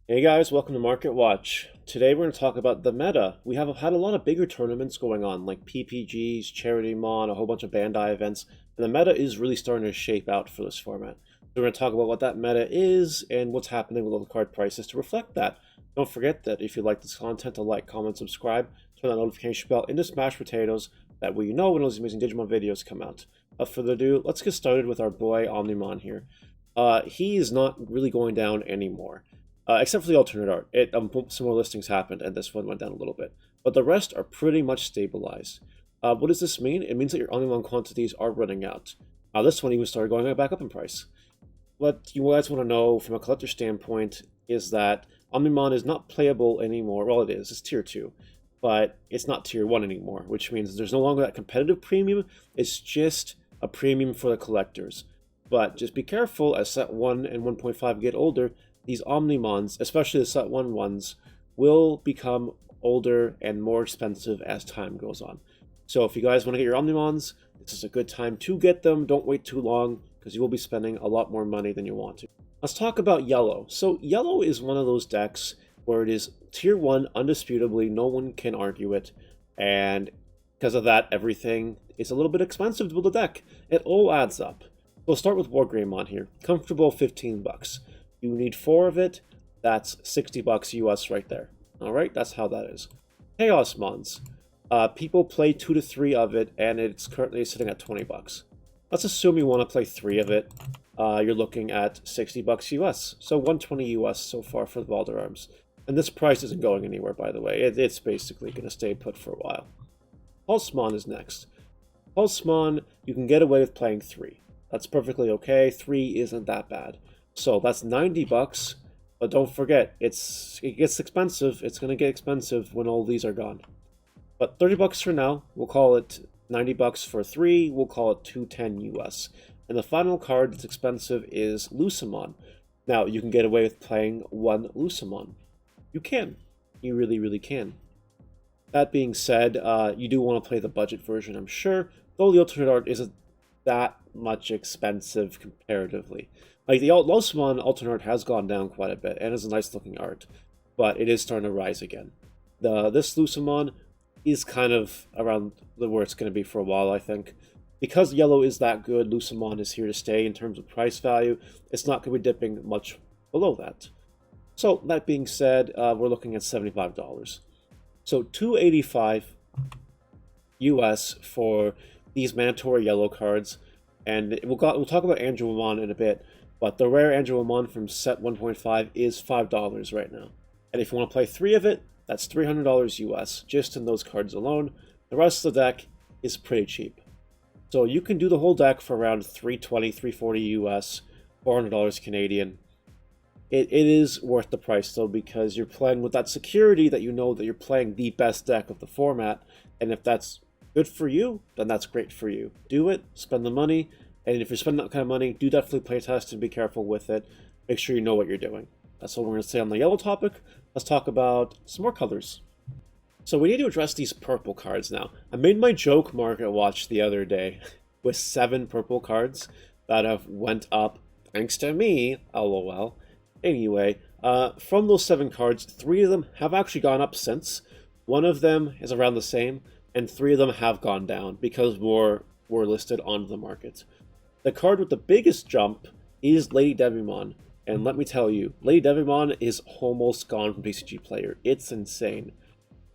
Hey guys, welcome to Market Watch. Today we're going to talk about the meta. We have had a lot of bigger tournaments going on, like PPGs, Charity Mon, a whole bunch of Bandai events, and the meta is really starting to shape out for this format. So we're going to talk about what that meta is and what's happening with all the card prices to reflect that. Don't forget that if you like this content, to like, comment, subscribe, turn that notification bell into smashed potatoes. That way you know when those amazing Digimon videos come out. Without further ado, let's get started with our boy Omnimon here. He is not really going down anymore. Except for the alternate art. Some more listings happened, and this one went down a little bit. But the rest are pretty much stabilized. What does this mean? It means that your Omnimon quantities are running out. This one even started going back up in price. What you guys want to know from a collector standpoint is that Omnimon is not playable anymore. Well, it is. It's tier 2. But it's not tier 1 anymore, which means there's no longer that competitive premium. It's just a premium for the collectors. But just be careful, as set 1 and 1.5 get older, these Omnimons, especially the set 1 ones, will become older and more expensive as time goes on. So if you guys want to get your Omnimons, this is a good time to get them. Don't wait too long, because you will be spending a lot more money than you want to. Let's talk about Yellow. So Yellow is one of those decks where it is tier 1 undisputably, no one can argue it, and because of that, everything is a little bit expensive to build a deck. It all adds up. We'll start with Wargreymon here. Comfortable $15. You need 4 of it, that's $60 US right there. Alright, that's how that is. Chaos Mons. People play 2 to 3 of it, and it's currently sitting at $20. Let's assume you want to play 3 of it. You're looking at $60 US, so $120 US so far for the Valder Arms. And this price isn't going anywhere, by the way. It's basically going to stay put for a while. Pulsemon is next. Pulsemon, you can get away with playing 3. That's perfectly okay. 3 isn't that bad. So that's $90, but don't forget, it gets expensive. It's going to get expensive when all these are gone. But $30 for now, we'll call it $90 for 3, we'll call it $210 US. And the final card that's expensive is Luciman. Now, you can get away with playing 1 Luciman. You can. You really, really can. That being said, you do want to play the budget version, I'm sure, though the alternate art isn't that much expensive comparatively. Like, the Luciman alternate art has gone down quite a bit, and is a nice looking art, but it is starting to rise again. This Luciman is kind of around where it's going to be for a while, I think. Because Yellow is that good, Luciman is here to stay in terms of price value. It's not going to be dipping much below that. So, that being said, we're looking at $75. So, $285 US for these mandatory yellow cards, and we'll talk about Angelomon in a bit. But the rare Angelomon from set 1.5 is $5 right now. And if you want to play 3 of it, that's $300 US, just in those cards alone. The rest of the deck is pretty cheap. So you can do the whole deck for around $320, $340 US, $400 Canadian. It is worth the price, though, because you're playing with that security that you know that you're playing the best deck of the format. And if that's good for you, then that's great for you. Do it, spend the money. And if you're spending that kind of money, do definitely play test and be careful with it. Make sure you know what you're doing. That's all we're going to say on the yellow topic. Let's talk about some more colors. So we need to address these purple cards now. I made my joke Market Watch the other day with 7 purple cards that have went up thanks to me, lol. Anyway, from those 7 cards, 3 of them have actually gone up since. 1 of them is around the same, and 3 of them have gone down because more were listed onto the market. The card with the biggest jump is Lady Devimon, and let me tell you, Lady Devimon is almost gone from TCG Player. It's insane.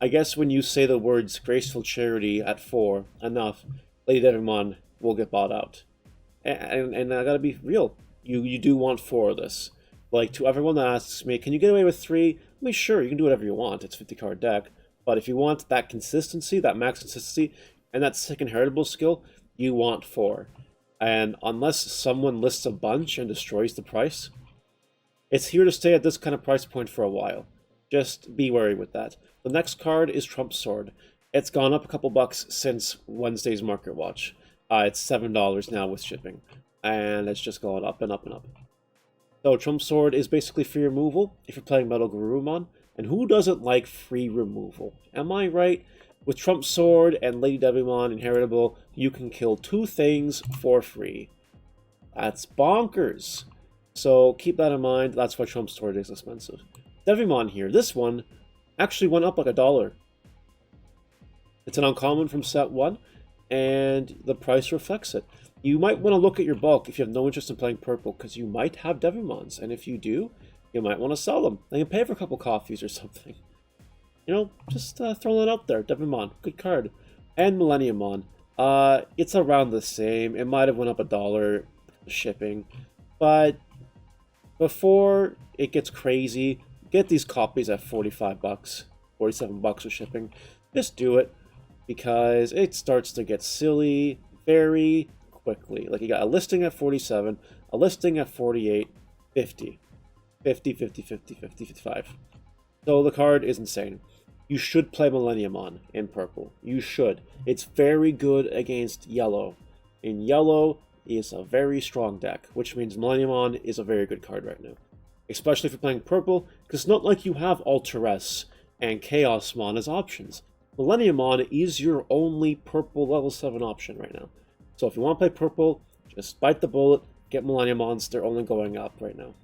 I guess when you say the words Graceful Charity at 4 enough, Lady Devimon will get bought out. And I gotta be real, you do want 4 of this. Like, to everyone that asks me, can you get away with 3? I mean, sure, you can do whatever you want, it's a 50 card deck, but if you want that consistency, that max consistency, and that sick inheritable skill, you want 4. And unless someone lists a bunch and destroys the price, it's here to stay at this kind of price point for a while. Just be wary with that. The next card is Trump Sword. It's gone up a couple bucks since Wednesday's Market Watch. It's $7 now with shipping. And it's just going up and up and up. So Trump Sword is basically free removal if you're playing Metal Garurumon. And who doesn't like free removal? Am I right? With Trump Sword and Lady Devimon Inheritable, you can kill 2 things for free. That's bonkers. So keep that in mind. That's why Trump Sword is expensive. Devimon here. This one actually went up like $1. It's an uncommon from set 1, and the price reflects it. You might want to look at your bulk if you have no interest in playing purple, because you might have Devimons, and if you do, you might want to sell them. They can pay for a couple coffees or something. You know, just throwing it out there. Devimon, good card. And Millenniumon. It's around the same. It might have went up $1 shipping, but before it gets crazy, get these copies at $45, $47 with shipping. Just do it, because it starts to get silly very quickly. Like, you got a listing at 47, a listing at 48, 50, 50, 50, 50, 50, 55. So the card is insane. You should play Millenniumon in purple. You should. It's very good against yellow. In yellow is a very strong deck, which means Millenniumon is a very good card right now. Especially if you're playing purple, because it's not like you have Alteress and Chaosmon as options. Millenniumon is your only purple level 7 option right now. So if you want to play purple, just bite the bullet, get Millenniumons. They're only going up right now.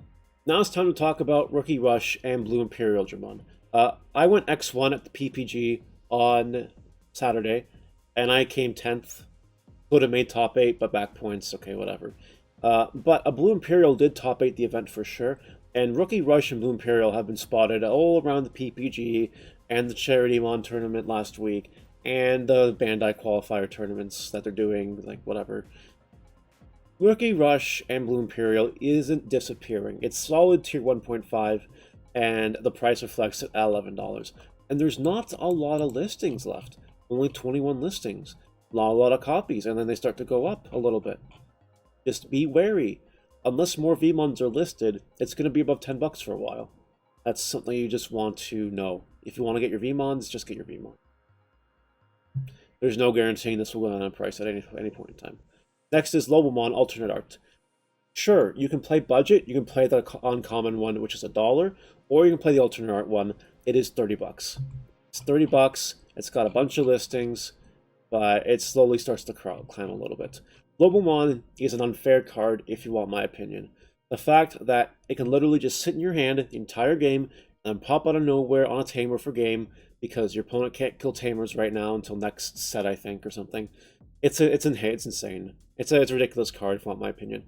Now it's time to talk about Rookie Rush and Blue Imperial Dramon. I went X1 at the PPG on Saturday, and I came 10th. Could have made top 8, but back points, okay, whatever. But a Blue Imperial did top 8 the event for sure, and Rookie Rush and Blue Imperial have been spotted all around the PPG and the Charitymon tournament last week, and the Bandai qualifier tournaments that they're doing, like whatever. Rookie Rush and Blue Imperial isn't disappearing. It's solid tier 1.5, and the price reflects it at $11. And there's not a lot of listings left. Only 21 listings. Not a lot of copies, and then they start to go up a little bit. Just be wary. Unless more VMons are listed, it's going to be above $10 for a while. That's something you just want to know. If you want to get your VMons, just get your VMon. There's no guaranteeing this will go down in price at any point in time. Next is Lobomon Alternate Art. Sure, you can play budget, you can play the uncommon one, which is $1, or you can play the alternate art one. It is $30. It's $30, it's got a bunch of listings, but it slowly starts to climb a little bit. Lobomon is an unfair card, if you want my opinion. The fact that it can literally just sit in your hand the entire game, and then pop out of nowhere on a tamer for game, because your opponent can't kill tamers right now until next set, I think, or something. It's insane. It's a ridiculous card, if you want my opinion.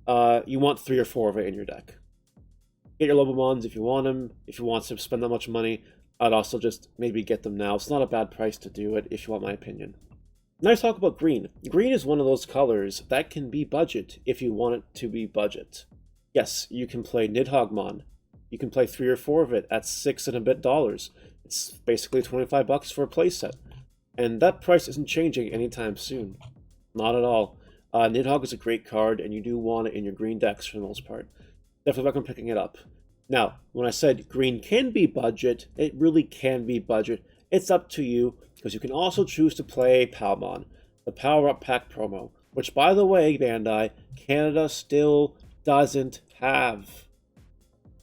You want 3 or 4 of it in your deck. Get your Lobomons if you want them. If you want to spend that much money, I'd also just maybe get them now. It's not a bad price to do it, if you want my opinion. Now let's talk about green. Green is one of those colors that can be budget if you want it to be budget. Yes, you can play Nidhoggmon. You can play 3 or 4 of it at $6 and a bit. It's basically $25 for a playset. And that price isn't changing anytime soon. Not at all. Nidhogg is a great card, and you do want it in your green decks for the most part. Definitely recommend picking it up. Now, when I said green can be budget, it really can be budget. It's up to you, because you can also choose to play Palmon, the Power Up Pack promo, which, by the way, Bandai, Canada still doesn't have.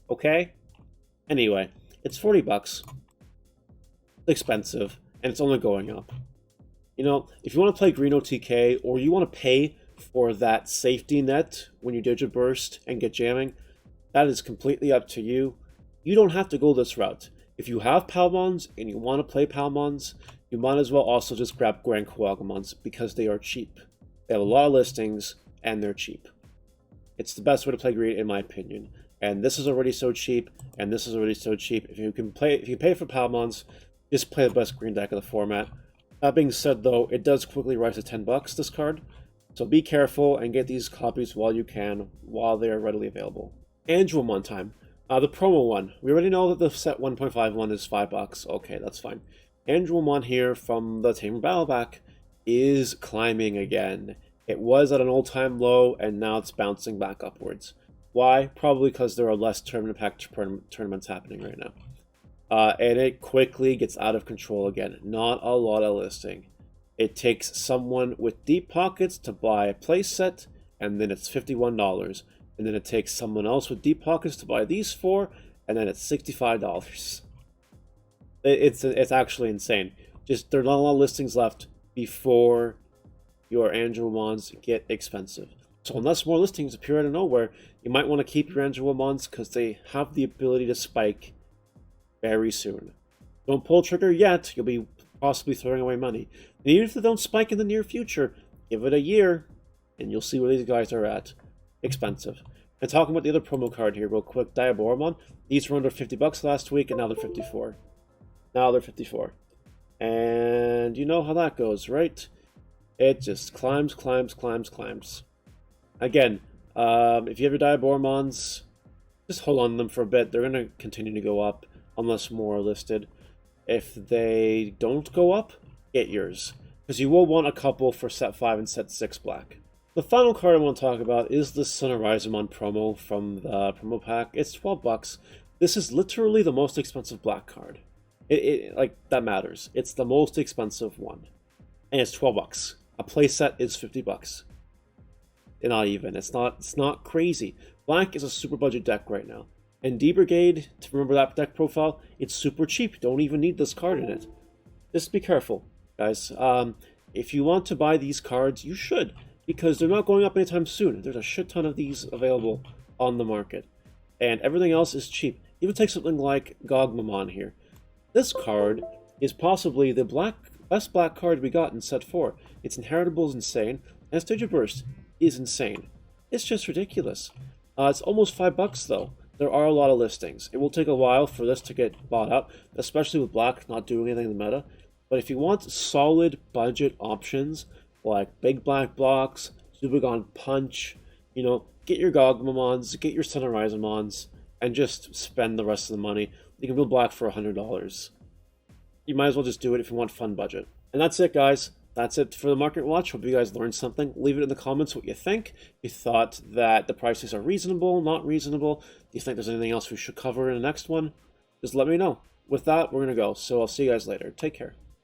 Okay? Anyway, it's $40. It's expensive, and it's only going up. You know, if you want to play Green OTK, or you want to pay for that safety net when you Digiburst and get jamming, that is completely up to you. You don't have to go this route. If you have Palmons and you want to play Palmons, you might as well also just grab Grand Coagumons, because they are cheap. They have a lot of listings, and they're cheap. It's the best way to play green, in my opinion. And this is already so cheap, and this is already so cheap. If you pay for Palmons, just play the best green deck of the format. That being said, though, it does quickly rise to $10, this card. So be careful and get these copies while you can, while they are readily available. Angelmon time. The promo one. We already know that the set 1.5 one is $5. Okay, that's fine. Angelmon here from the Tamer Battleback is climbing again. It was at an all-time low, and now it's bouncing back upwards. Why? Probably because there are less tournament pack tournaments happening right now. And it quickly gets out of control again. Not a lot of listing. It takes someone with deep pockets to buy a playset, and then it's $51. And then it takes someone else with deep pockets to buy these 4, and then it's $65. It's actually insane. Just there are not a lot of listings left before your Angelmons get expensive. So unless more listings appear out of nowhere, you might want to keep your Angelmons, because they have the ability to spike very soon. Don't pull trigger yet, you'll be possibly throwing away money. And even if they don't spike in the near future, give it a year, and you'll see where these guys are at. Expensive. And talking about the other promo card here real quick, Diabolo. These were under 50 bucks last week, and now they're 54. Now they're 54. And you know how that goes, right? It just climbs. Again, if you have your Diaboromons, just hold on to them for a bit. They're going to continue to go up unless more are listed. If they don't go up, get yours, because you will want a couple for set 5 and set 6 black. The final card I want to talk about is the Sunrisemon promo from the promo pack. It's 12 bucks. This is literally the most expensive black card. Like, that matters. It's the most expensive one. And it's 12 bucks. A playset is 50 bucks. Not even. It's not crazy. Black is a super budget deck right now. And D-Brigade, to remember that deck profile, it's super cheap. Don't even need this card in it. Just be careful, guys. If you want to buy these cards, you should, because they're not going up anytime soon. There's a shit ton of these available on the market. And everything else is cheap. Even take something like Omnimon here. This card is possibly the best black card we got in set 4. Its Inheritable is insane, and its Digiburst is insane. It's just ridiculous. It's almost 5 bucks though. There are a lot of listings. It will take a while for this to get bought out, especially with black not doing anything in the meta. But if you want solid budget options like big black blocks, Zubagon Punch, you know, get your Gogmamons, get your Sunrisemons, and just spend the rest of the money. You can build black for $100. You might as well just do it if you want fun budget. And that's it, guys. That's it for the Market Watch. Hope you guys learned something. Leave it in the comments what you think. If you thought that the prices are reasonable, not reasonable. Do you think there's anything else we should cover in the next one? Just let me know. With that, we're going to go. So I'll see you guys later. Take care.